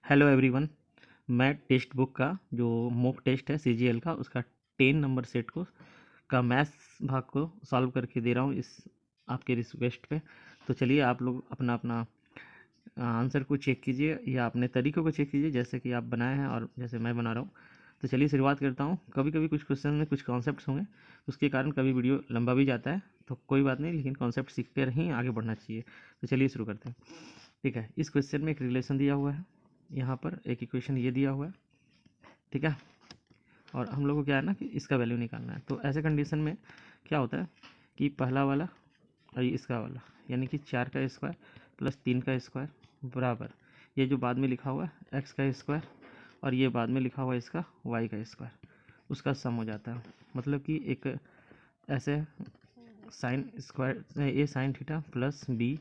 Hello everyone. मैं text book का जो मॉक टेस्ट है सीजीएल का उसका 10 नंबर सेट को का मैथ्स भाग को सॉल्व करके दे रहा हूँ इस आपके रिक्वेस्ट पे। तो चलिए आप लोग अपना अपना आंसर को चेक कीजिए या अपने तरीक़ों को चेक कीजिए जैसे कि आप बनाए हैं और जैसे मैं बना रहा हूँ। तो चलिए शुरुआत करता हूँ। कभी कभी कुछ क्वेश्चन में कुछ कॉन्सेप्ट्स होंगे, उसके कारण कभी वीडियो लंबा भी जाता है, तो कोई बात नहीं, लेकिन कॉन्सेप्ट सीख कर ही आगे बढ़ना चाहिए। तो चलिए शुरू करते हैं। ठीक है, इस क्वेश्चन में एक रिलेशन दिया हुआ है, यहाँ पर एक इक्वेशन ये दिया हुआ है, ठीक है। और हम लोग को क्या है ना कि इसका वैल्यू निकालना है। तो ऐसे कंडीशन में क्या होता है कि पहला वाला और इसका वाला यानी कि 4 का स्क्वायर प्लस 3 का स्क्वायर बराबर ये जो बाद में लिखा हुआ है x का स्क्वायर और ये बाद में लिखा हुआ है इसका y का स्क्वायर, उसका सम हो जाता है। मतलब कि एक ऐसे sine square A sine theta plus B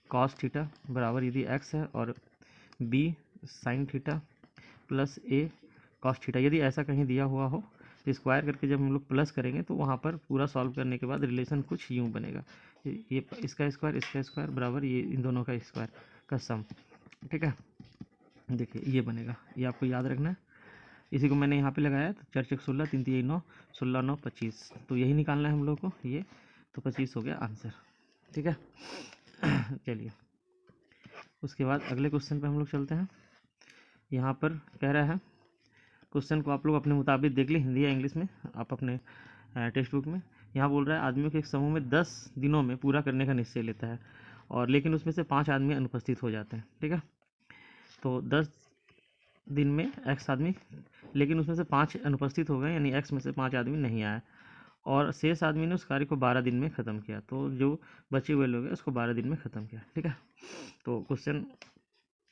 cos theta बराबर यदि x है और b sine theta plus A cos theta, यदि ऐसा कहीं दिया हुआ हो तो स्क्वायर करके जब हम लोग प्लस करेंगे तो वहाँ पर पूरा सॉल्व करने के बाद रिलेशन कुछ यूँ बनेगा, ये इसका स्क्वायर बराबर ये इन दोनों का स्क्वायर का सम, ठीक है। देखिए ये बनेगा, ये आपको याद रखना है। इसी को मैंने यहाँ पे लगाया, तो 4 चौक 16, 3 3 9, 16 9 25, तो यही निकालना है हम लोग को ये। तो 25 हो गया आंसर, ठीक है। चलिए उसके बाद अगले क्वेश्चन पे हम लोग चलते हैं। यहाँ पर कह रहा है, क्वेश्चन को आप लोग अपने मुताबिक देख लें, हिंदी या इंग्लिश में, आप अपने टेक्स्ट बुक में। यहाँ बोल रहा है आदमियों के एक समूह में 10 दिनों में पूरा करने का निश्चय लेता है और लेकिन उसमें से 5 आदमी अनुपस्थित हो जाते हैं, ठीक है। तो 10 दिन में x आदमी, लेकिन उसमें से 5 अनुपस्थित हो गए, यानी x में से 5 आदमी नहीं आए और शेष आदमी ने उस कार्य को 12 दिन में ख़त्म किया। तो जो बचे हुए लोग हैं उसको 12 दिन में ख़त्म किया, ठीक है। तो क्वेश्चन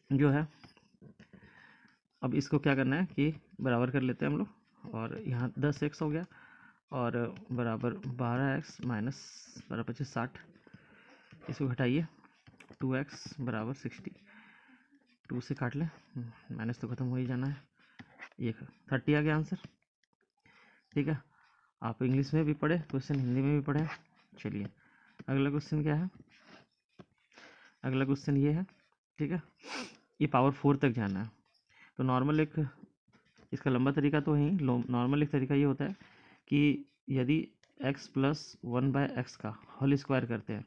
जो है, अब इसको क्या करना है कि बराबर कर लेते हैं हम लोग, और यहाँ 10x हो गया और बराबर 12x माइनस 12 25 60, इसको घटाइए, 2x बराबर 60, 2 से काट लें, माइनस तो ख़त्म हो ही जाना है, ये 30 आ गया आंसर, ठीक है। आप इंग्लिश में भी पढ़े क्वेश्चन, हिंदी में भी पढ़े। चलिए अगला क्वेश्चन क्या है, अगला क्वेश्चन ये है, ठीक है। ये पावर 4 तक जाना है। तो नॉर्मल एक इसका लंबा तरीका तो है, नॉर्मल एक तरीका ये होता है कि यदि x प्लस 1/x का होल स्क्वायर करते हैं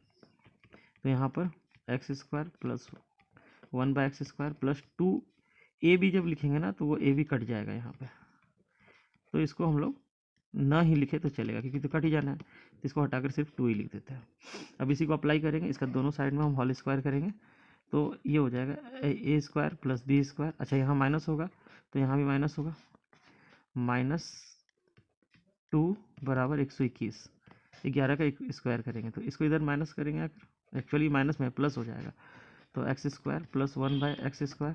तो यहाँ पर x square plus 1/x square plus 2ab जब लिखेंगे ना तो वो ab कट जाएगा यहाँ पे, तो इसको हम लोग ना ही लिखे तो चलेगा क्योंकि तो कट ही जाना है, तो इसको हटाकर सिर्फ 2 ही लिख देते हैं। अब इसी को अप्लाई करेंगे, इसका दोनों साइड में हम होल स्क्वायर करेंगे तो ये हो जाएगा ए स्क्वायर प्लस बी स्क्वायर। अच्छा यहाँ माइनस होगा तो यहाँ भी माइनस होगा, -2 बराबर 121, 11 का स्क्वायर करेंगे तो इसको इधर माइनस करेंगे, एक्चुअली माइनस में प्लस हो जाएगा, तो x square plus 1/x square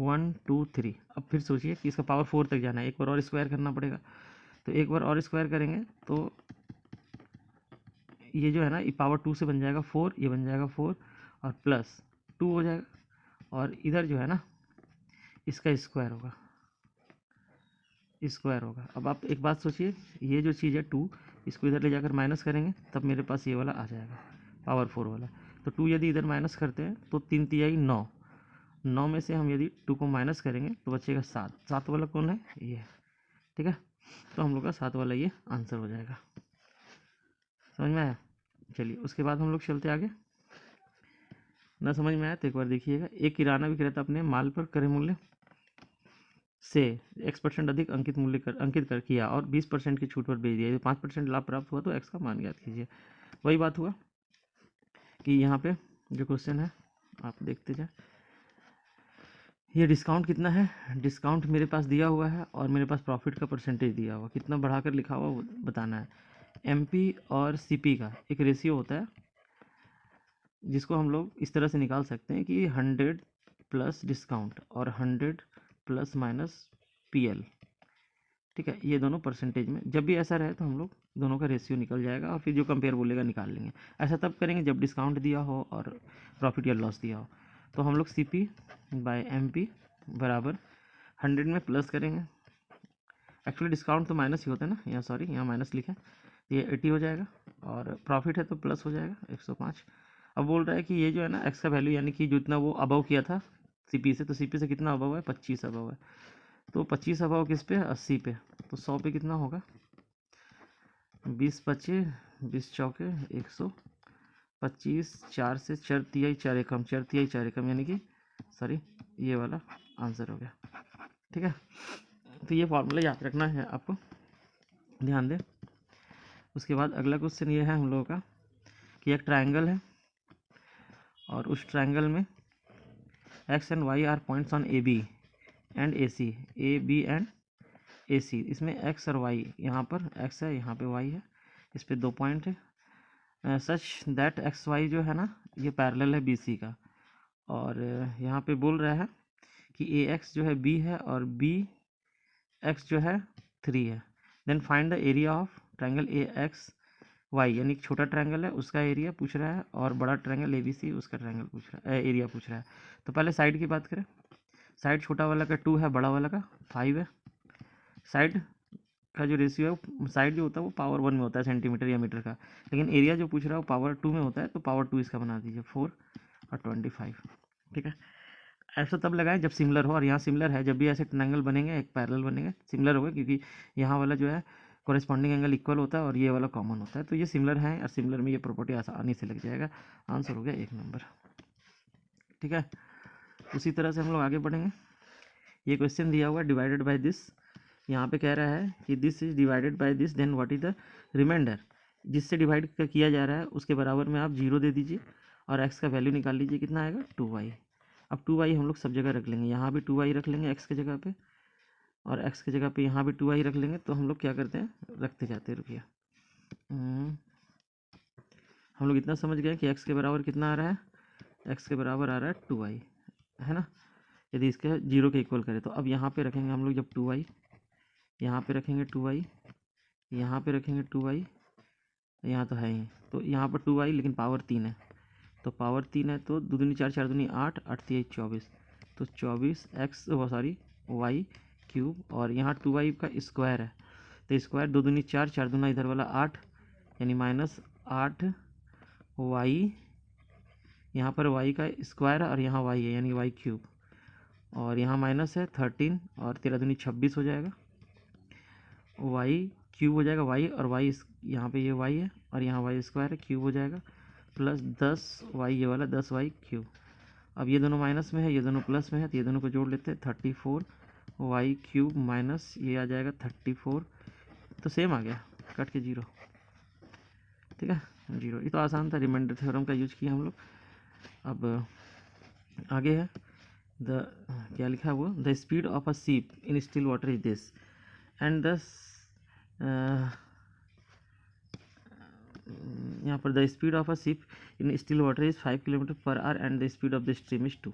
1 2 3। अब फिर सोचिए कि इसका पावर 4 तक जाना है, एक बार और स्क्वायर करना पड़ेगा, तो एक बार और स्क्वायर करेंगे तो ये जो है ना ये पावर 2 से बन जाएगा 4, ये बन जाएगा 4 और प्लस 2 हो जाएगा, और इधर जो है ना इसका स्क्वायर होगा, स्क्वायर होगा। अब आप एक बात सोचिए, ये जो चीज़ है 2, इसको इधर ले जाकर माइनस करेंगे तब मेरे पास ये वाला आ जाएगा पावर 4 वाला। तो 2 यदि इधर माइनस करते हैं तो 3 तिहाई 9, 9 में से हम यदि 2 को माइनस करेंगे तो बचेगा 7, 7 वाला कौन है ये, ठीक है। तो हम लोग का 7 वाला ये आंसर हो जाएगा, समझ में आया। चलिए उसके बाद हम लोग चलते आगे। ना समझ में आया तो एक बार देखिएगा। एक किराना विक्रेता अपने माल पर क्रय मूल्य से x% अधिक अंकित कर किया और 20% की छूट पर बेच दिया, 5% लाभ प्राप्त हुआ तो x का मान ज्ञात कीजिए। वही बात हुआ कि यहाँ पे जो क्वेश्चन है आप देखते जाए, ये डिस्काउंट कितना है, डिस्काउंट मेरे पास दिया हुआ है और मेरे पास प्रॉफिट का परसेंटेज दिया हुआ, कितना बढ़ाकर लिखा हुआ बताना है। एमपी और सीपी का एक रेशियो होता है जिसको हम लोग इस तरह से निकाल सकते हैं कि 100 प्लस डिस्काउंट और 100 प्लस माइनस पीएल, ठीक है। ये दोनों परसेंटेज में जब भी ऐसा रहे तो हम लोग दोनों का रेशियो निकल जाएगा और फिर जो कंपेयर बोलेगा निकाल लेंगे। ऐसा तब करेंगे जब डिस्काउंट दिया हो और प्रॉफिट या लॉस दिया हो। तो हम लोग CP बाय MP बराबर 100 में प्लस करेंगे, एक्चुअली डिस्काउंट तो माइनस ही होता है ना, यहाँ सॉरी यहाँ माइनस लिखा है, ये 80 हो जाएगा और प्रॉफिट है तो प्लस हो जाएगा 105। अब बोल रहा है कि ये जो है ना एक्स का वैल्यू यानी कि जितना वो अबव किया था सीपी से, तो सीपी से कितना अबव है, 25 अबव है। तो 25 अबव किस पे है, 80 पे। तो 100 पे कितना होगा, 20 25 20 चौके 125, 4 से 4 तिहाई 4 एकम, 4 तिहाई 4 एकम, यानी कि सॉरी ये वाला आंसर हो गया। ठीक है, तो ये फॉर्मूला याद रखना है आपको, ध्यान दें। उसके बाद अगला क्वेश्चन ये है हम लोगों का कि एक ट्रायंगल है और उस ट्रायंगल में X and Y are points on A B and A C, A B and A C. इसमें एक्स और वाई, यहाँ पर एक्स है यहाँ पे वाई है, इस पे 2 पॉइंट है। सच दैट एक्स वाई जो है ना ये पैरेलल है बी सी का, और यहाँ पे बोल रहा है कि ए एक्स जो है बी है और बी एक्स जो है 3 है। Then find the area of triangle A X Y, यानी एक छोटा ट्रायंगल है उसका एरिया पूछ रहा है, और बड़ा ट्रायंगल ए बी सी उसका ट्रायंगल पूछ रहा है, एरिया पूछ रहा है। तो पहले साइड की बात करें, साइड छोटा वाला का 2 है, बड़ा वाला का 5 है। साइड का जो रेशियो है, साइड जो होता है वो पावर 1 में होता है सेंटीमीटर या मीटर का, लेकिन एरिया जो पूछ रहा है वो पावर 2 में होता है, तो पावर 2 इसका बना दीजिए 4 और 25। ठीक है, ऐसा तब लगाएं जब सिमिलर हो, और यहाँ सिमिलर है, जब भी ऐसे ट्रायंगल बनेंगे एक पैरेलल बनेंगे सिमिलर होगा, क्योंकि यहाँ वाला जो है कॉरेस्पॉन्डिंग एंगल इक्वल होता है और ये वाला कॉमन होता है, तो ये सिमिलर है और सिमिलर में ये प्रॉपर्टी आसानी से लग जाएगा। आंसर हो गया 1 नंबर। ठीक है, उसी तरह से हम लोग आगे बढ़ेंगे। ये क्वेश्चन दिया हुआ डिवाइडेड बाय दिस, यहाँ पे कह रहा है कि this is divided by this, then what is the remainder. जिससे डिवाइड किया जा रहा है उसके बराबर में आप 0 दे दीजिए और एक्स का वैल्यू निकाल लीजिए, कितना आएगा 2y। अब 2y हम लोग सब जगह रख लेंगे, यहाँ भी 2y रख लेंगे एक्स की जगह पे, और एक्स की जगह पे यहाँ भी 2y रख लेंगे। तो हम लोग क्या करते हैं, रखते जाते हैं, रुकिए। हम लोग इतना समझ गए कि एक्स के बराबर कितना आ रहा है, एक्स के बराबर आ रहा है 2y, है ना। यदि इसके 0 के इक्वल करें तो अब यहाँ पे रखेंगे हम लोग जब 2y, यहाँ पे रखेंगे 2y, यहाँ पे रखेंगे 2y, यहाँ तो है ही, तो यहाँ पर 2y लेकिन पावर 3 है, तो पावर 3 है तो 2 दूनी 4 4 दूनी 8 8 3 24, तो 24 एक्स सॉरी वाई क्यूब, और यहाँ 2y का स्क्वायर है, तो स्क्वायर 2 दूनी 4 4 दूना इधर वाला 8, यानी -8 वाई, यहाँ पर y का स्क्वायर है और यहाँ y है यानी y क्यूब, और यहाँ माइनस है 13 और 13 दूनी 26 हो जाएगा, y क्यूब हो जाएगा y, और y यहाँ पे ये y है और यहाँ y स्क्वायर है क्यूब हो जाएगा, प्लस 10y ये वाला 10y क्यूब। अब ये दोनों माइनस में है ये दोनों प्लस में है, तो ये दोनों को जोड़ लेते हैं, 34y क्यूब माइनस ये आ जाएगा 34, तो सेम आ गया, कट के 0। ठीक है, 0। ये तो आसान था, रिमाइंडर थ्योरम का यूज किया हम लोग। अब आगे है क्या लिखा है वो, the speed of a ship in still water is this and the यहाँ पर the speed of a ship in still water is 5 km/h and the speed of the stream is 2।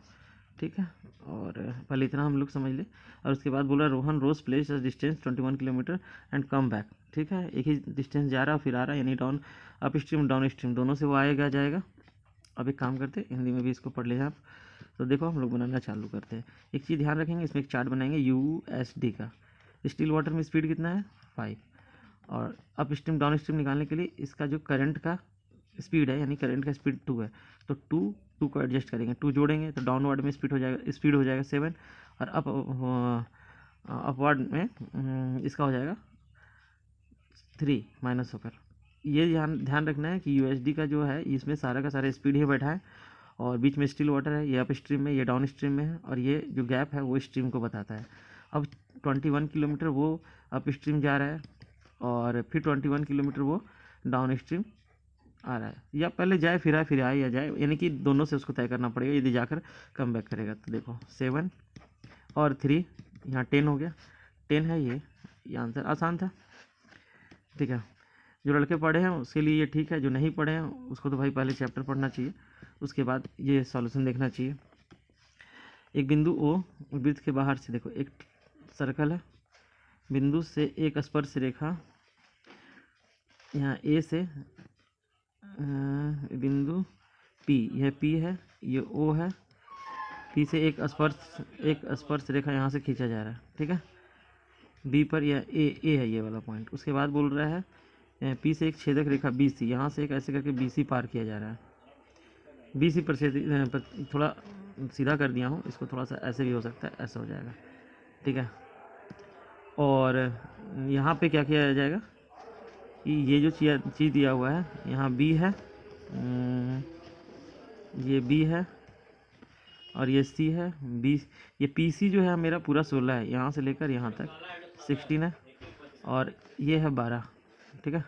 ठीक है, और पहले इतना हम लोग समझ ले, और उसके बाद बोला Rohan rows place distance 21 kilometre and come back. ठीक है, एक ही डिस्टेंस जा रहा फिर आ रहा, यानी down up stream down stream दोनों से वो आएगा जाएगा। अब एक काम करते हैं, हिंदी में भी इसको पढ़ लें आप। तो देखो हम लोग बनाना चालू करते हैं। एक चीज़ ध्यान रखेंगे, इसमें एक चार्ट बनाएंगे USD का। स्टील वाटर में स्पीड कितना है 5, और अप स्ट्रीम डाउन स्ट्रीम निकालने के लिए इसका जो करंट का स्पीड है यानी करंट का स्पीड 2 है, तो 2 को एडजस्ट करेंगे, 2 जोड़ेंगे तो डाउनवर्ड में स्पीड हो जाएगा 7, और अपवर्ड में इसका हो जाएगा 3 माइनस होकर। ये ध्यान रखना है कि USD का जो है इसमें सारा का सारा स्पीड ही बैठा है, और बीच में स्टिल वाटर है, ये अप स्ट्रीम में ये डाउन स्ट्रीम में है, और ये जो गैप है वो स्ट्रीम को बताता है। अब 21 किलोमीटर वो अप स्ट्रीम जा रहा है और फिर 21 किलोमीटर वो डाउन स्ट्रीम आ रहा है, या पहले जाए फिर आए फिर आए या जाए, यानी कि दोनों से उसको तय करना पड़ेगा यदि जाकर कम बैक करेगा। तो देखो 7 और 3 यहाँ 10 हो गया, 10 है ये आंसर आसान था। ठीक है, जो लड़के पढ़े हैं उसके लिए ये ठीक है, जो नहीं पढ़े हैं उसको तो भाई पहले चैप्टर पढ़ना चाहिए, उसके बाद ये सॉल्यूशन देखना चाहिए। एक बिंदु O वृत्त के बाहर से, देखो एक सर्कल है, बिंदु से एक स्पर्श रेखा यहाँ A से बिंदु P, यह P है ये O है, P से एक स्पर्श रेखा यहाँ से खींचा जा रहा है। ठीक है, B पर यह A है ये वाला पॉइंट। उसके बाद बोल रहा है P से एक छेदक रेखा BC, यहाँ से एक ऐसे करके BC पार किया जा रहा है। BC पर से थोड़ा सीधा कर दिया हूँ, इसको थोड़ा सा ऐसे भी हो सकता है, ऐसा हो जाएगा, ठीक है। और यहाँ पे क्या किया जाएगा कि ये जो चीज़ दिया हुआ है, यहाँ बी है, ये बी है और ये सी है, बी, ये पी सी जो है मेरा पूरा 16 है, यहाँ से लेकर यहाँ तक 16 है, और ये है 12, ठीक है।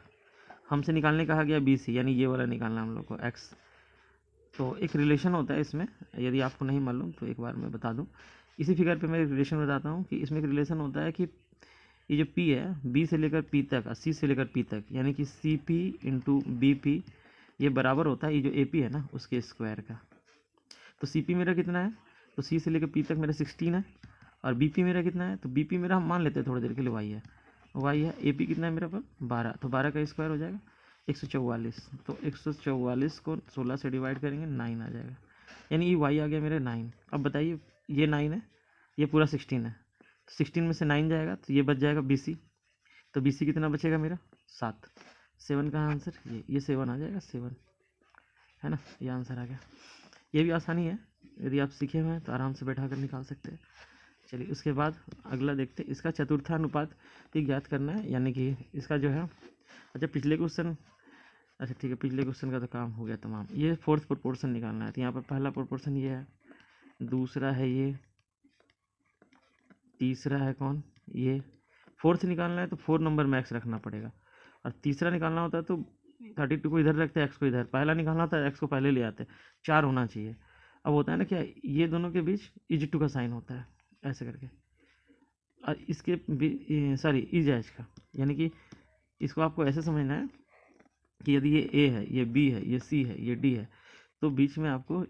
हमसे निकालने कहा गया बी सी, यानी ये वाला निकालना हम लोग को एक्स। तो एक रिलेशन होता है इसमें, यदि आपको नहीं मालूम तो एक बार मैं बता दूं, इसी फिगर पे मैं एक रिलेशन बताता हूँ कि इसमें एक रिलेशन होता है कि ये जो P है, B से लेकर P तक और C से लेकर P तक, यानी कि C P into B P, ये बराबर होता है ये जो ए पी है ना उसके स्क्वायर का। तो सी पी मेरा कितना है, तो C से लेकर P तक मेरा 16 है, और बी पी मेरा कितना है, तो बी पी मेरा हम मान लेते हैं थोड़ी देर के लिए y है, y है, ए पी कितना है मेरा पर 12, तो 12 का स्क्वायर हो जाएगा 144, तो 144 को 16 से डिवाइड करेंगे 9 आ जाएगा, यानी ये y आ गया मेरे 9। अब बताइए ये 9 है, ये पूरा 16 है, 16 में से 9 जाएगा तो ये बच जाएगा बी सी, तो बी सी कितना बचेगा मेरा 7, 7 का आंसर ये 7 आ जाएगा, 7 है ना, ये आंसर आ गया। ये भी आसानी है, यदि आप सीखे हुए हैं तो आराम से बैठा कर निकाल सकते हैं। चलिए उसके बाद अगला देखते हैं, इसका चतुर्थानुपात ज्ञात करना है, यानी कि इसका जो है, अच्छा पिछले क्वेश्चन, अच्छा ठीक है, पिछले क्वेश्चन का तो काम हो गया तमाम। ये फोर्थ प्रोपोर्शन निकालना है, तो यहाँ पर पहला प्रोपोर्शन ये है, दूसरा है ये, तीसरा है कौन, ये फोर्थ निकालना है तो 4 नंबर मैक्स रखना पड़ेगा, और तीसरा निकालना होता है तो 32 को इधर रखते हैं, एक्स को इधर, पहला निकालना होता है एक्स को पहले ले आते हैं, 4 होना चाहिए। अब होता है ना क्या, ये दोनों के बीच इज टू का साइन होता है ऐसे करके, और इसके सॉरी इज एच का, यानी कि इसको आपको ऐसे समझना है कि यदि ये ए है, ये बी है, ये सी है, ये डी है, तो बीच में आपको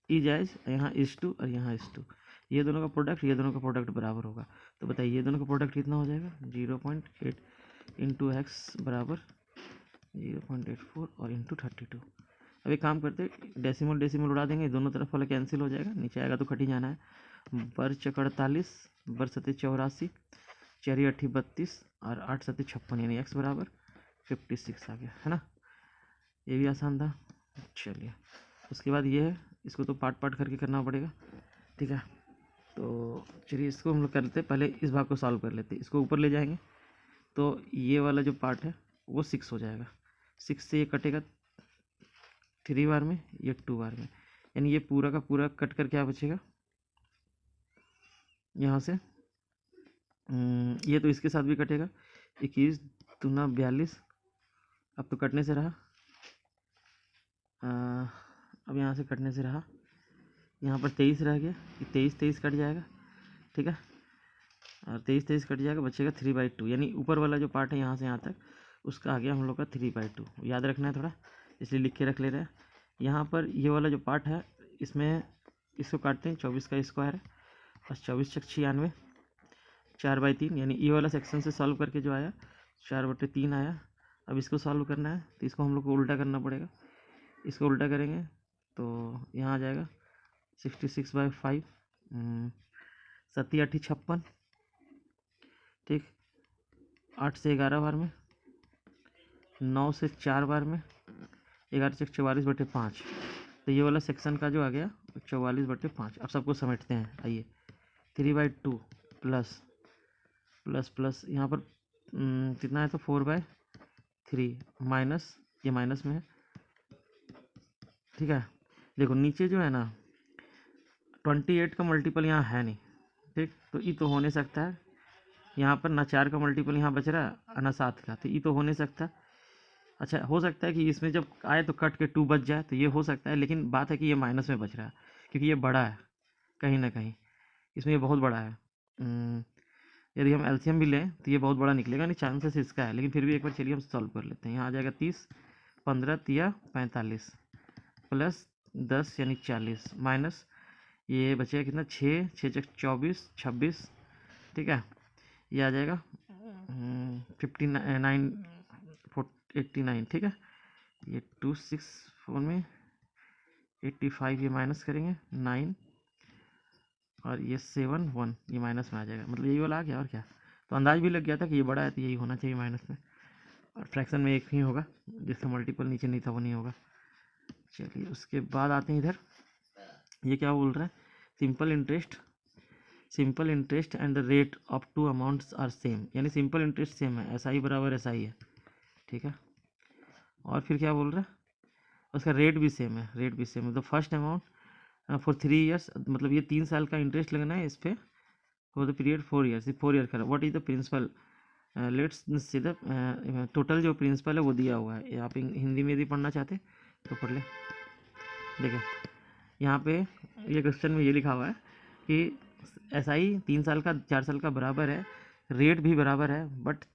इज एच, यहाँ इज टू और यहाँ इज टू, ये दोनों का प्रोडक्ट, ये दोनों का प्रोडक्ट बराबर होगा। तो बताइए ये दोनों का प्रोडक्ट कितना हो जाएगा, 0.8 इंटू एक्स बराबर 0.84 और इंटू 32। अब एक काम करते हैं, डेसिमल डेसिमल उड़ा देंगे, दोनों तरफ वाला कैंसिल हो जाएगा, नीचे आएगा तो कट ही जाना है। बर चक 48, बर सत्य 84, चरी 8 32 और 8 सत्य 56, यानी एक्स बराबर 56 आ गया, है ना। ये भी आसान था। चलिए उसके बाद ये है, इसको तो पार्ट पार्ट करके करना पड़ेगा, ठीक है। तो चलिए इसको हम लोग कर लेते हैं, पहले इस भाग को सॉल्व कर लेते हैं, इसको ऊपर ले जाएंगे तो ये वाला जो पार्ट है वो 6 हो जाएगा, 6 से ये कटेगा 3 बार में, ये 2 बार में, यानी ये पूरा का पूरा कट कर क्या बचेगा यहाँ से, ये तो इसके साथ भी कटेगा, 21 दूना 42, अब तो कटने से रहा, अब यहाँ से कटने से रहा, यहाँ पर 23 रह गया, 23 कट जाएगा, ठीक है, और 23 कट जाएगा, बचेगा 3/2, यानी ऊपर वाला जो पार्ट है यहाँ से यहाँ तक उसका आ गया हम लोग का 3/2, याद रखना है थोड़ा, इसलिए लिख के रख ले रहे हैं। यहाँ पर ये वाला जो पार्ट है इसमें इसको काटते हैं, 24 का स्क्वायर है और 24 छक 96, 4/3, यानी ये वाला सेक्शन से सॉल्व करके जो आया 4/3 आया। अब इसको सॉल्व करना है तो इसको हम लोग को उल्टा करना पड़ेगा, इसको उल्टा करेंगे तो यहाँ आ जाएगा 66/5, 7 8 56, ठीक, 8 से 11 बार में, 9 से 4 बार में, 11 से 44/5, तो ये वाला सेक्शन का जो आ गया 44/5। अब सबको समेटते हैं, आइए 3/2 प्लस प्लस प्लस यहाँ पर कितना है, तो 4/3 माइनस, ये माइनस में है, ठीक है। देखो नीचे जो है ना 28 का मल्टीपल यहाँ है नहीं, ठीक, तो ये तो हो नहीं सकता है, यहाँ पर ना 4 का मल्टीपल यहाँ बच रहा है ना 7 का, तो ये तो हो नहीं सकता। अच्छा हो सकता है कि इसमें जब आए तो कट के 2 बच जाए, तो ये हो सकता है, लेकिन बात है कि ये माइनस में बच रहा है क्योंकि ये बड़ा है कहीं ना कहीं, इसमें ये बहुत बड़ा है। यदि हम एलसीएम भी लें तो ये बहुत बड़ा निकलेगा, नहीं चांसेस इसका है, लेकिन फिर भी एक बार चलिए हम सॉल्व कर लेते हैं। यहाँ आ जाएगा 30, 15 तिया 45 प्लस 10 यानी 40 माइनस ये बचेगा कितना, 6 6 24 26, ठीक है, ये आ जाएगा 59 89, ठीक है, ये 264 में 85 ये माइनस करेंगे 9 और ये 7 1 ये माइनस में आ जाएगा, मतलब यही वाला आ गया और क्या। तो अंदाज भी लग गया था कि ये बड़ा है तो यही होना चाहिए माइनस में, और फ्रैक्शन में एक ही होगा, जिसका मल्टीपल नीचे नहीं था वो नहीं होगा। चलिए उसके बाद आते हैं इधर, ये क्या बोल रहा है, simple interest and the rate of two amounts are same, यानी सिंपल इंटरेस्ट सेम है, ऐसा ही बराबर ऐसा ही है, ठीक है। और फिर क्या बोल रहा है, उसका रेट भी सेम है, the first amount for 3 years, मतलब ये 3 साल का इंटरेस्ट लगना है इस पर, for the period 4 years, 4 year का। What is the principal, let's see the total जो प्रिंसिपल है वो दिया हुआ है, आप हिंदी में यदि पढ़ना चाहते तो पढ़ लें। देखिए यहाँ पे ये क्वेश्चन में ये लिखा हुआ है कि ऐसा ही 3 साल का 4 साल का बराबर है, रेट भी बराबर है, बट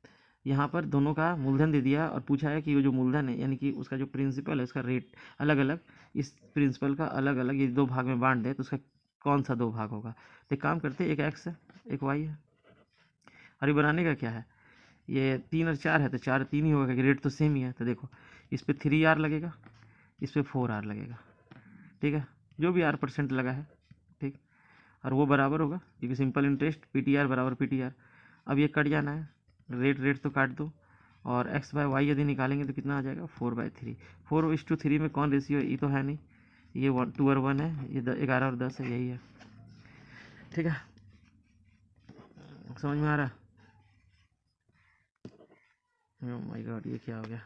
यहाँ पर दोनों का मूलधन दे दिया और पूछा है कि वो जो मूलधन है यानी कि उसका जो प्रिंसिपल है उसका रेट अलग अलग, इस प्रिंसिपल का अलग अलग ये 2 भाग में बांट दे तो उसका कौन सा 2 भाग होगा। तो एक काम करते, एक एक्स है एक वाई है, और ये बनाने का क्या है, ये 3 और 4 है तो 4 3 ही होगा कि रेट तो सेम ही है। तो देखो इस पर 3R लगेगा, इस पर 4R लगेगा, ठीक है, जो भी R% लगा है, ठीक, और वो बराबर होगा क्योंकि सिंपल इंटरेस्ट PTR बराबर PTR। अब ये कट जाना है, रेट तो काट दो, और x/y यदि निकालेंगे तो कितना आ जाएगा 4/3। 4:3 में कौन रेशियो है, ये तो है नहीं, ये 2 और 1 है, ये 11 और 10 है, यही है, ठीक है, समझ में आ रहा है। ओह माय गॉड ये क्या हो गया,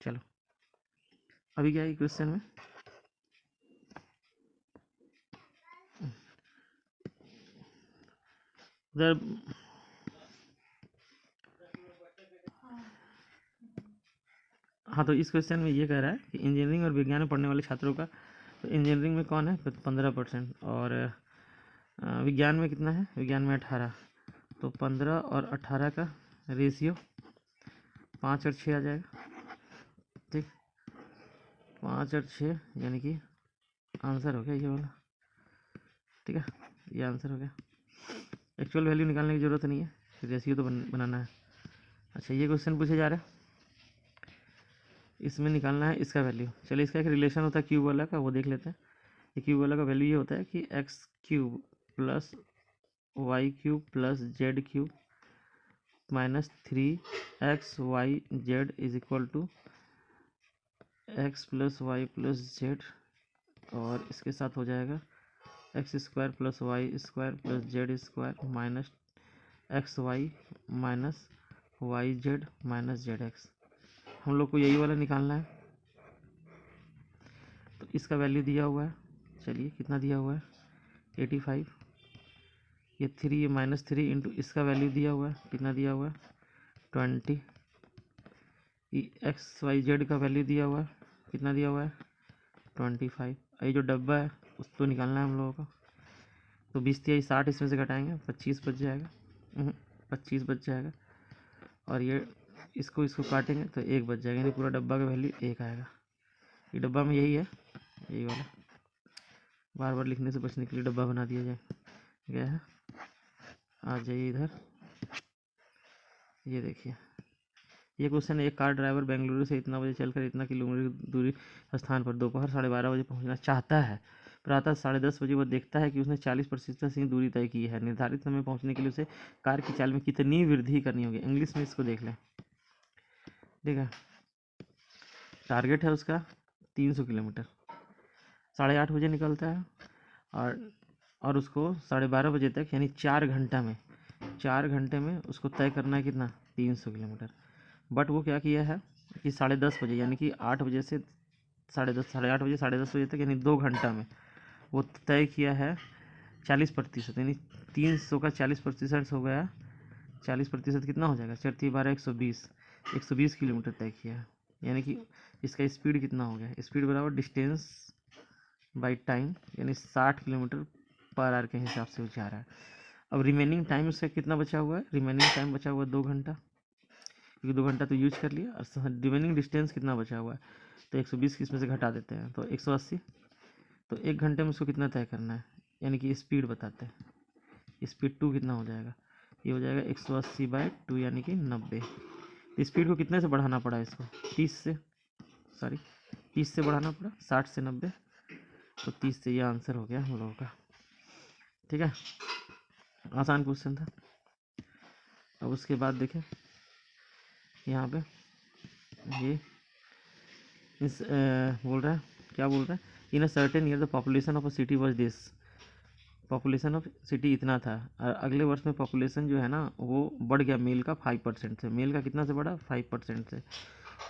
चलो अभी क्या है क्वेश्चन में, उधर हाँ, तो इस क्वेश्चन में ये कह रहा है कि इंजीनियरिंग और विज्ञान में पढ़ने वाले छात्रों का, तो इंजीनियरिंग में कौन है 15% और विज्ञान में कितना है, विज्ञान में 18, तो 15 और 18 का रेशियो 5 और 6 आ जाएगा, ठीक, 5 और 6 यानी कि आंसर हो गया ये वाला, ठीक है, ये आंसर हो गया। एक्चुअल वैल्यू निकालने की ज़रूरत नहीं है, रेशियो तो बनाना है। अच्छा ये क्वेश्चन पूछे जा रहा है, इसमें निकालना है इसका वैल्यू। चलिए इसका एक रिलेशन होता है क्यूब वाला का, वो देख लेते हैं। ये क्यूब वाला का वैल्यू ये होता है कि x³ plus y³ plus z³ minus 3xyz is equal to x plus y plus z, और इसके साथ हो जाएगा x² plus y² plus z² minus xy minus yz minus zx। हम लोग को यही वाला निकालना है, तो इसका वैल्यू दिया हुआ है, चलिए कितना दिया हुआ है 85, ये 3 ये -3 इंटू इसका वैल्यू दिया हुआ है, कितना दिया हुआ है 20, ये xyz का वैल्यू दिया हुआ है, कितना दिया हुआ है 25। ये जो डब्बा है उसको निकालना है हम लोगों को, तो 20 या 60 इसमें से घटाएंगे 25 बच जाएगा, 25 बच जाएगा, और ये इसको काटेंगे तो 1 बच जाएगा, यानी पूरा डब्बा का वैल्यू 1 आएगा। ये डब्बा में यही है, यही वाला, बार बार लिखने से बचने के लिए डब्बा बना दिया जाए गया है। आ जाइए इधर, ये देखिए ये क्वेश्चन है, एक कार ड्राइवर बेंगलुरु से इतना बजे चलकर इतना किलोमीटर दूरी स्थान पर दोपहर 12:30 बजे पहुंचना चाहता है। प्रातः 10:30 बजे वह देखता है कि उसने 40% से दूरी तय की है। निर्धारित समय पहुंचने के लिए उसे कार की चाल में कितनी वृद्धि करनी होगी। इंग्लिश में इसको देख लें, ठीक है। टारगेट है उसका 300 किलोमीटर, 8:30 बजे निकलता है, और उसको 12:30 बजे तक यानी 4 घंटे में उसको तय करना है कितना 300 किलोमीटर। बट वो क्या किया है कि 10:30 बजे यानी कि 8 बजे से 10:30 8:30 बजे 10:30 बजे तक यानी 2 घंटा में वो तय किया है 40%, यानी 300 का 40% हो गया, 40% कितना हो जाएगा 4 12 120 किलोमीटर तय किया है। यानी कि इसका स्पीड कितना हो गया, स्पीड बराबर डिस्टेंस बाई टाइम, यानी 60 किलोमीटर पर आवर के हिसाब से वो जा रहा है। अब रिमेनिंग टाइम उसका कितना बचा हुआ है, रिमेनिंग टाइम बचा हुआ है 2 घंटा, क्योंकि 2 घंटा तो यूज कर लिया, और रिमेनिंग डिस्टेंस कितना बचा हुआ है तो 120 की इसमें से घटा देते हैं तो 180, तो 1 घंटे में उसको कितना तय करना है, यानी कि स्पीड बताते हैं। स्पीड 2 कितना हो जाएगा, ये हो जाएगा 180/2 यानी कि 90। तो स्पीड को कितने से बढ़ाना पड़ा इसको 30 से बढ़ाना पड़ा, 60 से 90, तो 30 से ये आंसर हो गया हम लोगों का, ठीक है। आसान क्वेश्चन था। अब उसके बाद देखें यहाँ पे ये बोल रहा है, क्या बोल रहा है, in a certain year the population of a city was this, population of city इतना था, और अगले वर्ष में पॉपुलेशन जो है ना वो बढ़ गया मेल का 5% से, मेल का कितना से बढ़ा 5% से,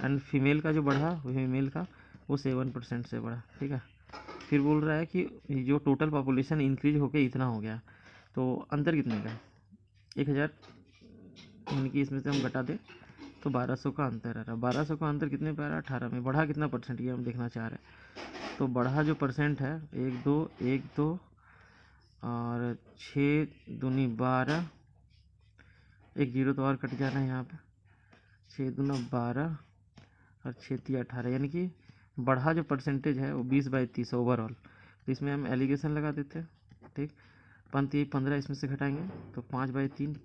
एंड फीमेल का जो बढ़ा फीमेल का वो 7% से बढ़ा, ठीक है। फिर बोल रहा है कि जो टोटल पॉपुलेशन इंक्रीज होके इतना हो गया, तो अंतर कितने का, 1000, यानी कि इसमें से हम घटा दें तो 1200 का अंतर आ रहा है। 1200 का अंतर कितने पे आ रहा है, 18 में। बढ़ा कितना परसेंट ये हम देखना चाह रहे हैं। तो बढ़ा जो परसेंट है 1 2 और 6 दूनी 12, एक जीरो तो और कट जा रहा है यहाँ पे, 6 दूना 12 और 6 3 18, यानी कि बढ़ा जो परसेंटेज है वो 20/30 ओवरऑल। तो इसमें हम एलिगेशन लगा देते हैं, ठीक। 15 इसमें से घटाएंगे तो 5/3,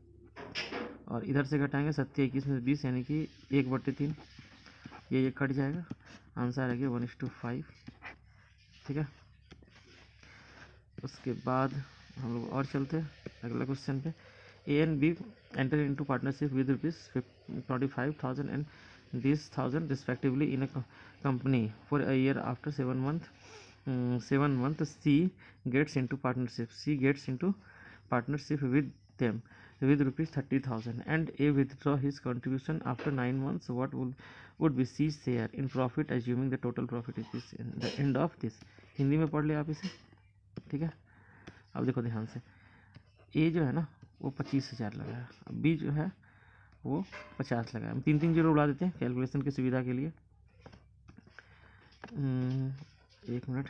और इधर से घटाएंगे 7 21 में से 20, यानी कि 1/3, ये कट जाएगा, आंसर आ गया 1:5, ठीक है। उसके बाद हम लोग और चलते हैं अगला क्वेश्चन पे। A and B enter into partnership with ₹25,000 and this 1000 respectively in a company for a year after 7 month C gets into partnership with them with ₹30,000 and A withdraw his contribution after 9 months. What would be C's share in profit assuming the total profit is in the end of this? Hindi में पढ़ लिया आप इसे, ठीक है। अब देखो ध्यान से, ए जो है ना वो 25,000 लगाया, अब बी जो है वो 50 लगाया। हम 3 जीरो उड़ा देते हैं कैलकुलेशन की सुविधा के लिए। 1 मिनट,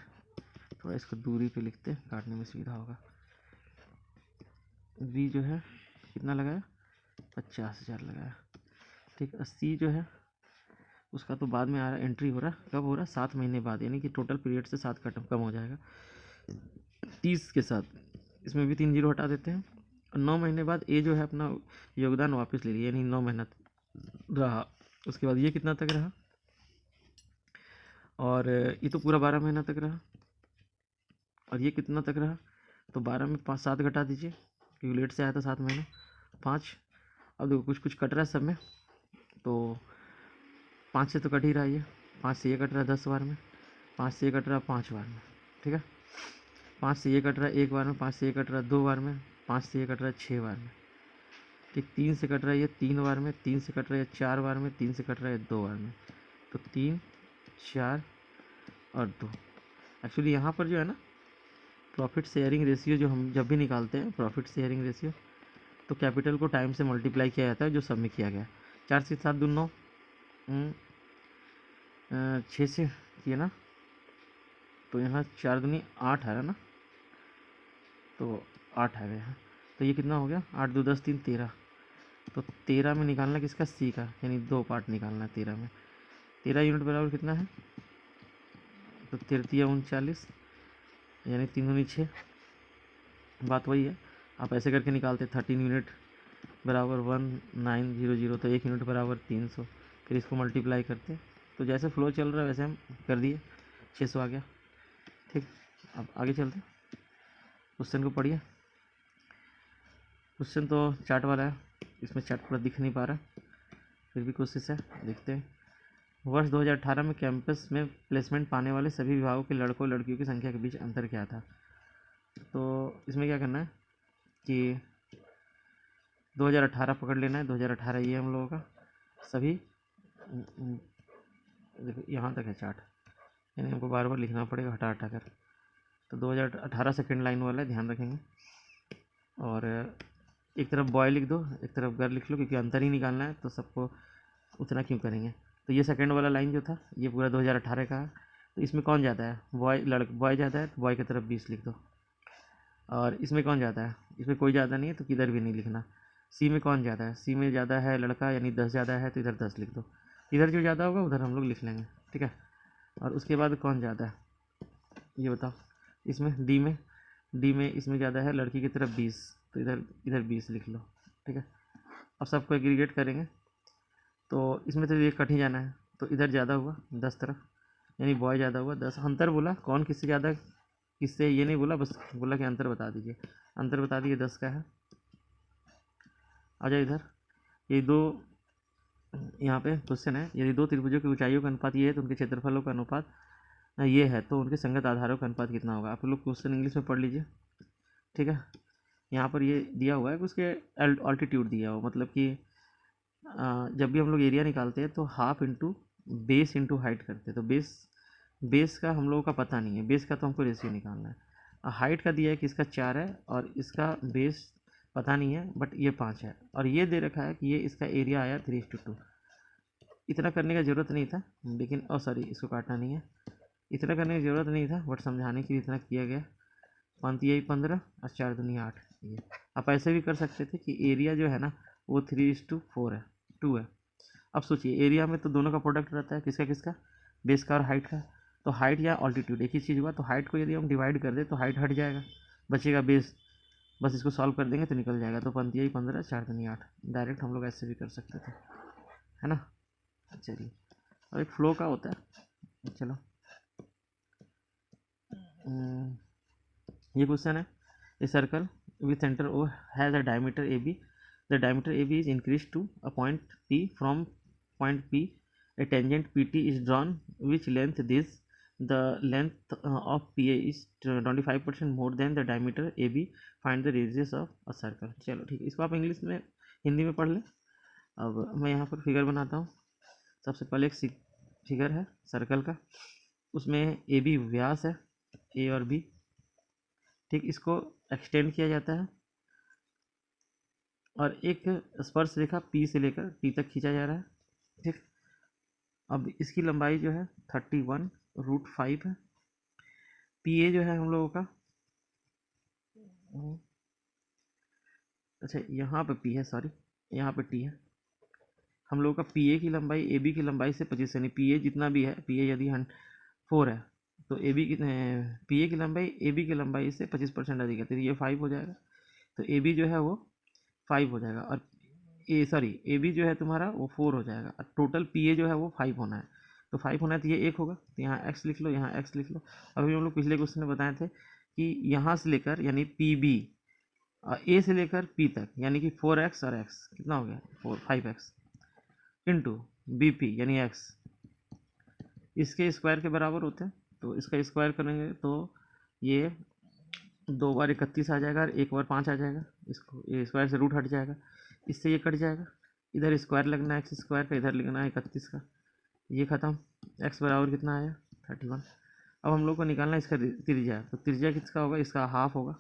थोड़ा इसको दूरी पे लिखते हैं, काटने में सुविधा होगा। बी जो है कितना लगाया, 50,000 लगाया, ठीक। सी जो है उसका तो बाद में आ रहा है, एंट्री हो रहा है, कब हो रहा है, 7 महीने बाद, यानी कि टोटल पीरियड से 7 कम हो जाएगा 30 के साथ। इसमें भी 3 जीरो हटा देते हैं, और 9 महीने बाद ए जो है अपना योगदान वापस ले लिया, यानी 9 महीना रहा। उसके बाद ये कितना तक रहा, और ये तो पूरा 12 महीना तक रहा, और ये कितना तक रहा, तो 12 में 7 घटा दीजिए क्योंकि लेट से आया था 7 महीना, 5। अब देखो कुछ कुछ कट रहा है सब में, तो 5 से तो कट ही रहा है ये, 5 से ये कट रहा है 10 बार में, 5 से ये कट रहा है 5 बार में, ठीक है। 5 से ये कट रहा है 1 बार में, 5 से ये कट रहा है 2 बार में, 5 से ये कट रहा है 6 बार में, ठीक। 3 से कट रहा है ये 3 बार में, 3 से कट रहा है 4 बार में, 3 से कट रहा है 2 बार में, तो 3 4 और 2। एक्चुअली यहाँ पर जो है ना प्रॉफिट शेयरिंग रेशियो जो हम जब भी निकालते हैं प्रॉफिट शेयरिंग रेशियो, तो कैपिटल को टाइम से मल्टीप्लाई किया जाता है जो सब में किया गया। 4 से 7 दूनी 9, 6 से किया ना, तो यहाँ 4 दूनी 8 है ना, तो 8 आ गया। तो ये कितना हो गया, 8 2 10 3 13, तो 13 में निकालना किसका, सी का, यानी 2 पार्ट निकालना है 13 में। 13 यूनिट बराबर कितना है, तो 13 39, यानी 3 दूनी 6, बात वही है। आप ऐसे करके निकालते 13 यूनिट बराबर 1900, तो 1 यूनिट बराबर 300, फिर इसको मल्टीप्लाई करते, तो जैसे फ्लो चल रहा है वैसे हम कर दिए, 600 आ गया, ठीक। अब आगे चलते क्वेश्चन को पढ़िए। क्वेश्चन तो चार्ट वाला है, इसमें चार्ट पूरा दिख नहीं पा रहा, फिर भी कोशिश है, देखते हैं। वर्ष 2018 में कैंपस में प्लेसमेंट पाने वाले सभी विभागों के लड़कों लड़कियों की संख्या के बीच अंतर क्या था। तो इसमें क्या करना है कि 2018 पकड़ लेना है, 2018 ये हम लोगों का सभी, देखो यहाँ तक है चार्ट, यानी हमको बार बार लिखना पड़ेगा हटा हटा कर। तो 2018 सेकेंड लाइन वाला है, ध्यान रखेंगे। और एक तरफ बॉय लिख दो, एक तरफ गर्ल लिख लो, क्योंकि अंतर ही निकालना है तो सबको उतना क्यों करेंगे। तो ये सेकेंड वाला लाइन जो था ये पूरा 2018 का है। तो इसमें कौन ज़्यादा है, बॉय ज़्यादा है, तो बॉय की तरफ 20 लिख दो। और इसमें कौन ज़्यादा है, इसमें कोई ज़्यादा नहीं है तो किधर भी नहीं लिखना। सी में कौन ज़्यादा है, सी में ज़्यादा है लड़का, यानी 10 ज़्यादा है, तो इधर 10 लिख दो। इधर जो ज़्यादा होगा उधर हम लोग लिख लेंगे, ठीक है। और उसके बाद कौन ज़्यादा है ये बताओ, इसमें डी में इसमें ज़्यादा है लड़की की तरफ 20, तो इधर 20 लिख लो, ठीक है। अब सबको एग्रीगेट करेंगे तो इसमें तो ये कट ही जाना है, तो इधर ज़्यादा हुआ 10 तरफ, यानी बॉय ज़्यादा हुआ 10। अंतर बोला कौन किससे ज़्यादा किससे, ये नहीं बोला, बस बोला कि अंतर बता दीजिए, अंतर बता दीजिए 10 का है। आ जाओ इधर, ये 2 यहाँ पे क्वेश्चन है, यदि दो त्रिभुजों की ऊंचाइयों का अनुपात ये है तो उनके क्षेत्रफलों का अनुपात ये है तो उनके संगत आधारों का अनुपात कितना होगा। आप लोग क्वेश्चन इंग्लिश में पढ़ लीजिए, ठीक है। यहाँ पर ये दिया हुआ है कि उसके ऑल्टीट्यूड दिया हो, मतलब कि जब भी हम लोग एरिया निकालते हैं तो half into base into height करते हैं। तो बेस का हम लोगों का पता नहीं है, बेस का तो हमको रेशियो निकालना है। हाइट का दिया है कि इसका 4 है और इसका बेस पता नहीं है, बट ये 5 है, और ये दे रखा है कि ये इसका एरिया आया 3:2। इतना करने का ज़रूरत नहीं था, लेकिन सॉरी इसको काटना नहीं है, इतना करने की ज़रूरत नहीं था, बट समझाने के लिए इतना किया गया। 5 यही 15 और 4 दूनी 8। ये आप ऐसे भी कर सकते थे कि एरिया जो है ना वो 3:4 है, 2 है। अब सोचिए एरिया में तो दोनों का प्रोडक्ट रहता है, किसका किसका, बेस का और हाइट का। तो हाइट या ऑल्टीट्यूड एक ही चीज़ हुआ, तो हाइट को यदि हम डिवाइड कर दें तो हाइट हट जाएगा, बचेगा बेस। बस इसको सॉल्व कर देंगे तो निकल जाएगा। तो 5 15 4 दूनी 8, डायरेक्ट हम लोग ऐसे भी कर सकते थे, है ना। चलिए, और एक फ्लो का होता है। चलो, ये क्वेश्चन है, a circle with centre O has a diameter A B, the diameter A B is increase to a point P from point P, a tangent pt is drawn which length this, the length of pa is 25% more than the diameter ab, find the radius of a circle। चलो ठीक है, इसको आप English में हिंदी में पढ़ लें। अब मैं यहाँ पर फिगर बनाता हूँ। सबसे पहले एक फिगर है सर्कल का, उसमें ए बी व्यास है, ए और बी, ठीक। इसको एक्सटेंड किया जाता है और एक स्पर्श रेखा पी से लेकर टी तक खींचा जा रहा है, ठीक। अब इसकी लंबाई जो है 31√5 है। पी ए जो है हम लोगों का, अच्छा यहाँ पे पी है, सॉरी यहाँ पे टी है। हम लोगों का पी ए की लंबाई ए बी की लंबाई से 25, यानी पी ए जितना भी है, पी ए यदि 4 है तो ए बी की पी ए की लंबाई ए बी की लंबाई से 25% अधिक है, तो ये 5 हो जाएगा। तो ए बी जो है वो 5 हो जाएगा, और ए बी जो है तुम्हारा वो 4 हो जाएगा, और टोटल पी ए जो है वो 5 होना है। तो 5 होना है तो ये 1 होगा, तो यहाँ एक्स लिख लो, यहाँ एक्स लिख लो। अभी हम लोग पिछले क्वेश्चन में बताए थे कि यहाँ से लेकर यानी पी बी, ए से लेकर पी तक यानी कि 4x और x कितना हो गया 5x इंटू बी पी यानी x, इसके स्क्वायर के बराबर होते हैं। तो इसका स्क्वायर करेंगे तो ये 2 बार 31 आ जाएगा और 1 बार 5 आ जाएगा। इसको ये स्क्वायर से रूट हट जाएगा, इससे ये कट जाएगा, इधर स्क्वायर लगना है एक्स स्क्वायर का, इधर लिखना है 31 का, ये ख़त्म। एक्स बराबर कितना आया 31। अब हम लोग को निकालना है इसका त्रिज्या, तो त्रिज्या किसका होगा, इसका हाफ होगा,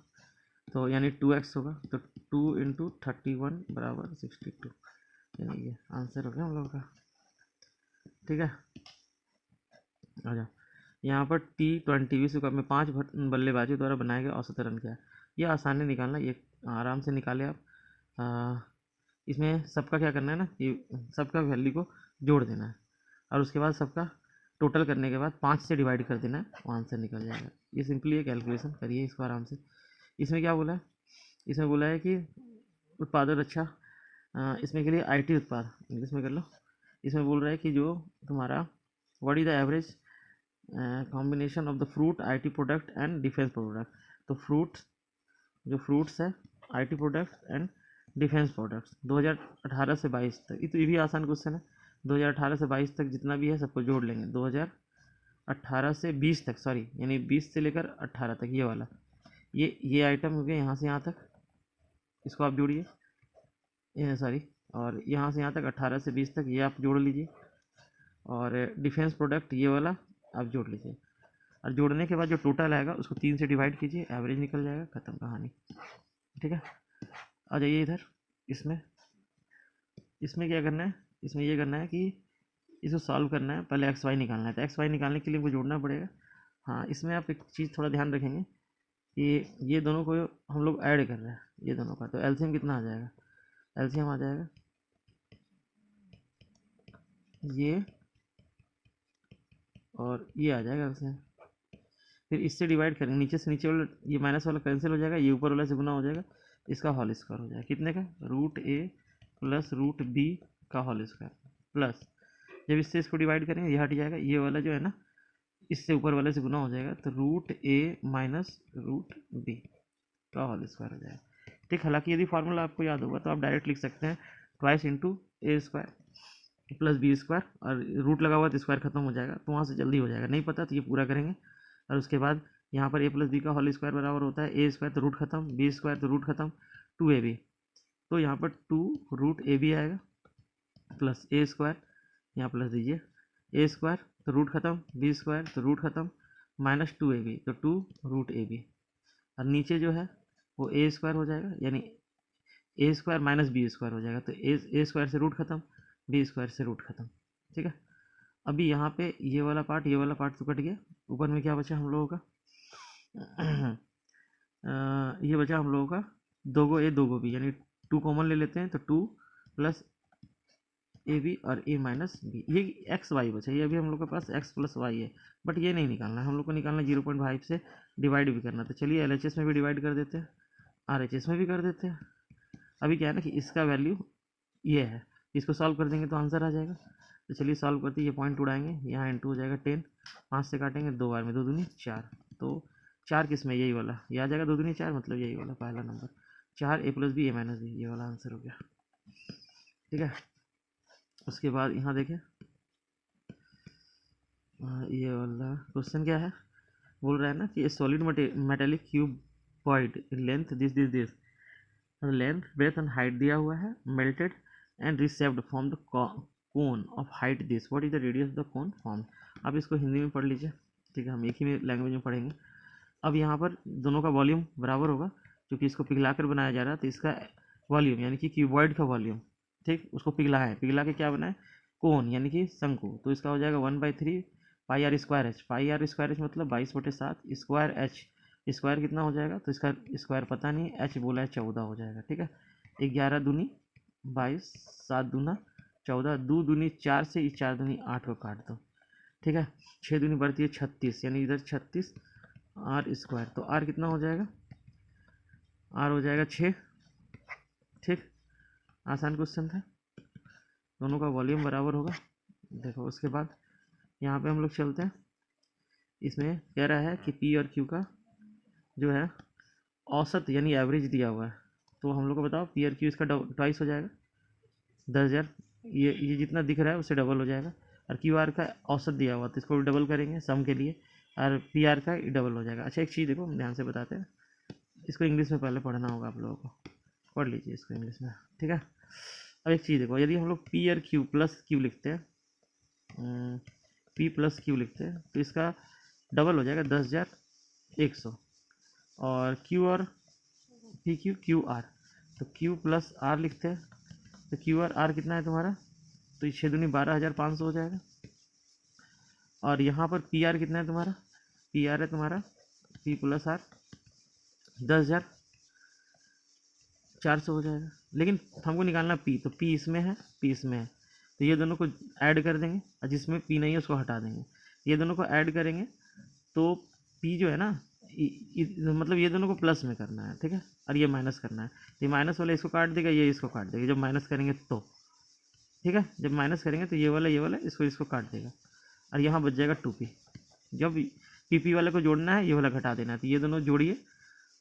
तो यानी 2x होगा। तो 2 इंटू 31 बराबर 62, यानी ये आंसर हो गया हम लोग का, ठीक है। आ जाओ, यहाँ पर T20 विश्व कप में 5 बल्लेबाजों द्वारा बनाए गए औसत रन क्या है। ये आसानी निकालना, ये आराम से निकाले आप। इसमें सबका क्या करना है ना, ये सबका वैल्यू को जोड़ देना है, और उसके बाद सबका टोटल करने के बाद 5 से डिवाइड कर देना है, वो आंसर निकल जाएगा। ये सिंपली एक कैलकुलेशन करिए इसको आराम से। इसमें क्या बोला है, इसमें बोला है कि उत्पादन अच्छा, इसमें के लिए आईटी उत्पाद इंग्लिश में कर लो। इसमें बोल रहा है कि जो तुम्हारा what is the average combination of the fruit IT product and defence product. तो फ्रूट्स है, IT products and defence products 2018 से 22 तक। ये भी आसान क्वेश्चन है। 2018 से 22 तक जितना भी है सबको जोड़ लेंगे, 2018 से 20 तक, सॉरी यानी 20 से लेकर 18 तक, ये वाला ये आइटम हो गया यहाँ से यहाँ तक, इसको आप जोड़िए, सॉरी, और यहाँ से यहाँ तक 18 से 20 तक ये आप जोड़ लीजिए, और डिफेंस प्रोडक्ट ये वाला आप जोड़ लीजिए, और जोड़ने के बाद जो टोटल आएगा उसको 3 से डिवाइड कीजिए, एवरेज निकल जाएगा, ख़त्म कहानी, ठीक है। आ जाइए इधर, इसमें क्या करना है, इसमें ये करना है कि इसको सॉल्व करना है, पहले एक्स वाई निकालना है। तो एक्स वाई निकालने के लिए हमको जोड़ना पड़ेगा। हाँ, इसमें आप एक चीज़ थोड़ा ध्यान रखेंगे कि ये दोनों को हम लोग ऐड कर रहे हैं, ये दोनों का, तो एलसीएम कितना आ जाएगा, एलसीएम आ जाएगा ये और ये आ जाएगा एलसीएम। फिर इससे डिवाइड करेंगे, नीचे से नीचे वाला ये माइनस वाला कैंसिल हो जाएगा, ये ऊपर वाला से गुना हो जाएगा, इसका होल स्क्वायर हो जाएगा कितने का, √a प्लस √b का होल स्क्वायर, प्लस जब इससे इसको डिवाइड करेंगे ये हट जाएगा, ये वाला जो है ना इससे ऊपर वाले से गुना हो जाएगा, तो √a माइनस √b का होल स्क्वायर हो जाएगा, ठीक। हालांकि यदि फार्मूला आपको याद होगा तो आप डायरेक्ट लिख सकते हैं 2 इंटू ए स्क्वायर, प्लस बी स्क्वायर, और रूट लगा हुआ तो स्क्वायर खत्म हो जाएगा, तो वहाँ से जल्दी हो जाएगा। नहीं पता तो ये पूरा करेंगे। और उसके बाद यहाँ पर ए प्लस बी का होल स्क्वायर बराबर होता है ए स्क्वायर तो रूट खत्म, बी स्क्वायर तो रूट खत्म, 2ab, तो यहाँ पर 2√ab आएगा प्लस ए स्क्वायर, यहाँ प्लस दीजिए, ए स्क्वायर तो रूट खत्म, बी स्क्वायर तो रूट खत्म, माइनस 2ab तो 2√ab, और नीचे जो है वो ए स्क्वायर हो जाएगा, यानी ए स्क्वायर माइनस बी स्क्वायर हो जाएगा, तो ए स्क्वायर से रूट खत्म, बी स्क्वायर से रूट खत्म। ठीक है, अभी यहाँ पे ये वाला पार्ट तो कट गया, ऊपर में क्या बचा हम लोगों का ये बचा हम लोगों का 2 2 यानी 2 कॉमन ले लेते हैं, तो 2 प्लस ए बी और ए माइनस बी, ये एक्स वाई बचा, ये अभी हम लोग के पास एक्स प्लस वाई है, बट ये नहीं निकालना है हम लोग को, निकालना 0.5 से डिवाइड भी करना। तो चलिए LHS में भी डिवाइड कर देते हैं, RHS में भी कर देते हैं। अभी क्या है ना कि इसका वैल्यू ये है, इसको सॉल्व कर देंगे तो आंसर आ जाएगा। तो चलिए सॉल्व करते हैं, ये पॉइंट उड़ाएंगे, यहाँ इंटू हो जाएगा 10, 5 से काटेंगे 2 बार में, 2 दूनी 4, तो 4 किस में, यही वाला, ये आ जाएगा 2 दूनी 4, मतलब यही वाला पहला नंबर 4, ए प्लस बी ए माइनस बी, ये वाला आंसर हो गया। ठीक है, उसके बाद यहाँ देखें, ये वाला क्वेश्चन क्या है, बोल रहा है ना कि solid metallic cuboid length this length breadth and height दिया हुआ है, melted and reshaped from the cone of height this, what is the radius of the cone form. आप इसको हिंदी में पढ़ लीजिए, ठीक है, हम एक ही में लैंग्वेज में पढ़ेंगे। अब यहाँ पर दोनों का वॉल्यूम बराबर होगा, क्योंकि इसको पिघला कर बनाया जा रहा है, तो इसका वॉल्यूम यानी कि क्यूबॉइड का वॉल्यूम, ठीक, उसको पिघला है, पिघला के क्या बनाए, कोन यानी कि शंकु, तो इसका हो जाएगा 1/3 pi R square H, pi R square H मतलब 22/7 स्क्वायर एच, स्क्वायर कितना हो जाएगा, तो इसका स्क्वायर पता नहीं, एच बोला है 14 हो जाएगा। ठीक है, 11 दूनी 22, 7 दूना 14, 2 दूनी 4 से 4 दूनी 8 को काट दो। ठीक है, 6 दूनी बढ़ती है 36, यानी इधर 36 आर स्क्वायर, तो आर कितना हो जाएगा, आर हो जाएगा 6। ठीक, आसान क्वेश्चन था, दोनों का वॉल्यूम बराबर होगा। देखो उसके बाद यहाँ पे हम लोग चलते हैं, इसमें कह रहा है कि पी और क्यू का जो है औसत यानी एवरेज दिया हुआ है, तो हम लोग को बताओ पी और क्यू इसका ट्वाइस हो जाएगा 10,000, ये जितना दिख रहा है उससे डबल हो जाएगा, और क्यू आर का औसत दिया हुआ तो इसको भी डबल करेंगे सम के लिए, और पी आर का डबल हो जाएगा। अच्छा एक चीज़ देखो, ध्यान से बताते हैं, इसको इंग्लिश में पहले पढ़ना होगा आप लोगों को, पढ़ लीजिए इसको इंग्लिश में। ठीक है, अब एक चीज़ देखो, यदि हम लोग पी और क्यू प्लस क्यू लिखते हैं, पी प्लस क्यू लिखते हैं, तो इसका डबल हो जाएगा 10,100, और क्यू और पी क्यू क्यू आर, तो क्यू प्लस आर लिखते हैं, तो क्यू आर कितना है तुम्हारा, तो 6 दूनी 12,500 हो जाएगा, और यहाँ पर पी आर कितना है तुम्हारा, पी आर है तुम्हारा पी प्लस आर 10,400 हो जाएगा, लेकिन हमको निकालना पी, तो पी इसमें है, पी इसमें है, तो ये दोनों को ऐड कर देंगे, और जिसमें पी नहीं है उसको हटा देंगे, ये दोनों को ऐड करेंगे तो पी जो है ना, मतलब ये दोनों को प्लस में करना है, ठीक है, और ये माइनस करना है, ये माइनस वाला इसको काट देगा, ये इसको काट देगा, जब माइनस करेंगे तो, ठीक है, जब माइनस करेंगे तो ये वाला इसको काट देगा, और यहाँ बच जाएगा 2p, जब पी वाले को जोड़ना है ये वाला घटा देना है, तो ये दोनों जोड़िए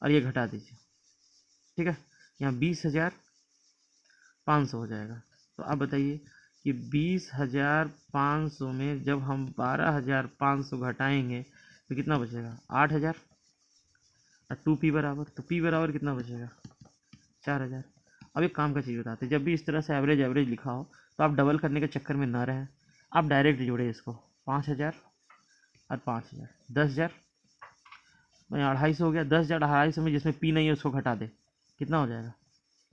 और ये घटा दीजिए। ठीक है, यहाँ 20,500 हो जाएगा, तो आप बताइए कि 20,500 में जब हम 12,500 घटाएंगे तो कितना बचेगा, 8,000, और 2p बराबर, तो p बराबर कितना बचेगा, 4,000। अब एक काम का चीज़ बताते हैं, जब भी इस तरह से एवरेज लिखा हो तो आप डबल करने के चक्कर में ना रहें, आप डायरेक्ट जोड़े इसको, 5,000 और 5,000, 10,000, 250 हो गया, 10,000 250 में जिसमें पी नहीं है उसको घटा दे, कितना हो जाएगा,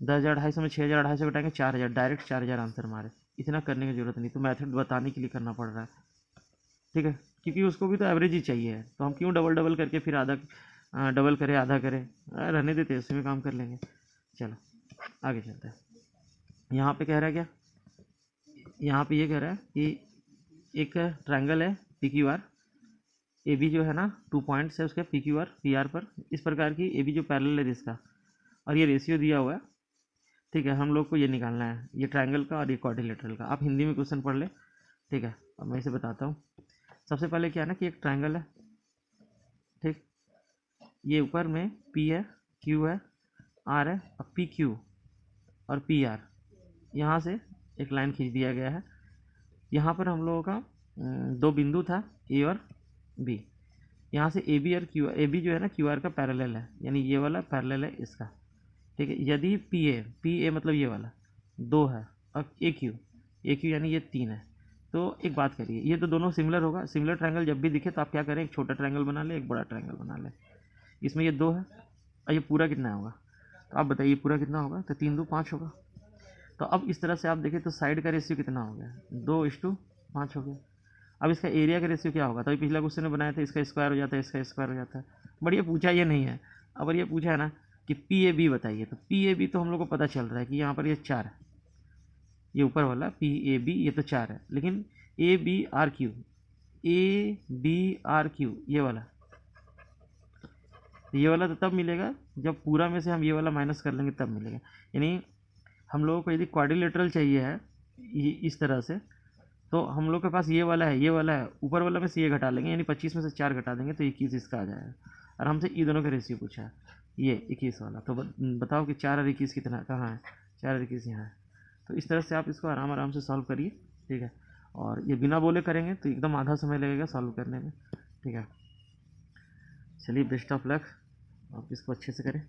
10,000 250 में 6,000 250 घटाएंगे 4,000, डायरेक्ट 4,000 आंसर मारे, इतना करने की जरूरत नहीं, तो मेथड बताने के लिए करना पड़ रहा है। ठीक है, क्योंकि उसको भी तो एवरेज ही चाहिए, तो हम क्यों डबल करके फिर आधा डबल करें आधा करें, रहने देते उसी में काम कर लेंगे। चलो आगे चलते हैं, यहाँ पे कह रहा है क्या, यहाँ पे ये कह रहा है कि एक ट्रायंगल है P Q R, A B जो है ना 2 पॉइंट्स है उसके P Q R P R पर, इस प्रकार की ए बी जो पैरेलल है इसका, और ये रेशियो दिया हुआ है। ठीक है, हम लोग को ये निकालना है, ये ट्रायंगल का और ये क्वाड्रिलेटरल का, आप हिंदी में क्वेश्चन पढ़ ले। ठीक है, अब मैं इसे बताता हूँ। सबसे पहले क्या है ना कि एक ट्रायंगल है, ठीक, ये ऊपर में पी है, क्यू है, आर है, और पी क्यू और पी आर, यहाँ से एक लाइन खींच दिया गया है, यहाँ पर हम लोगों का दो बिंदु था ए और बी। यहाँ से ए बी और क्यू, ए बी जो है ना क्यू आर का पैरेलल है, यानी ये वाला पैरेलल है इसका, ठीक है। यदि पी ए मतलब ये वाला 2 है और ए क्यू यानी ये 3 है, तो एक बात करिए, ये तो दोनों सिमिलर होगा। सिमिलर ट्रायंगल जब भी दिखे तो आप क्या करें, एक छोटा ट्रायंगल बना लें, एक बड़ा ट्रायंगल बना लें। इसमें ये 2 है और ये पूरा कितना होगा, तो आप बताइए पूरा कितना होगा, तो 3 2 5 होगा। तो अब इस तरह से आप देखें तो साइड का रेशियो कितना हो गया, 2:5 हो गया। अब इसका एरिया का रेशियो क्या होगा, तो पिछला क्वेश्चन में बनाया था, इसका स्क्वायर हो जाता है, इसका स्क्वायर हो जाता है। बट ये पूछा ये नहीं है। अगर ये पूछा है ना कि पी ए बी बताइए, तो पी ए बी तो हम लोग को पता चल रहा है कि यहाँ पर ये 4 है, ये ऊपर वाला पी ए बी ये तो 4 है, लेकिन ए बी आर क्यू ये वाला तो तब मिलेगा जब पूरा में से हम ये वाला माइनस कर लेंगे, तब मिलेगा। यानी हम लोगों को यदि क्वाड्रिलेटरल चाहिए है इस तरह से, तो हम लोग के पास ये वाला है, ऊपर वाला में से ये घटा लेंगे, यानी 25 में से 4 घटा देंगे तो 21 इसका आ जाएगा। और हमसे ये दोनों का रेशियो पूछा है, ये 21 वाला, तो बताओ कि 4 और 21 कितना कहाँ है, 4 और 21 यहाँ है। तो इस तरह से आप इसको आराम आराम से सॉल्व करिए, ठीक है। और ये बिना बोले करेंगे तो एकदम आधा समय लगेगा सॉल्व करने में, ठीक है। चलिए बेस्ट ऑफ लक, आप इसको अच्छे से करें।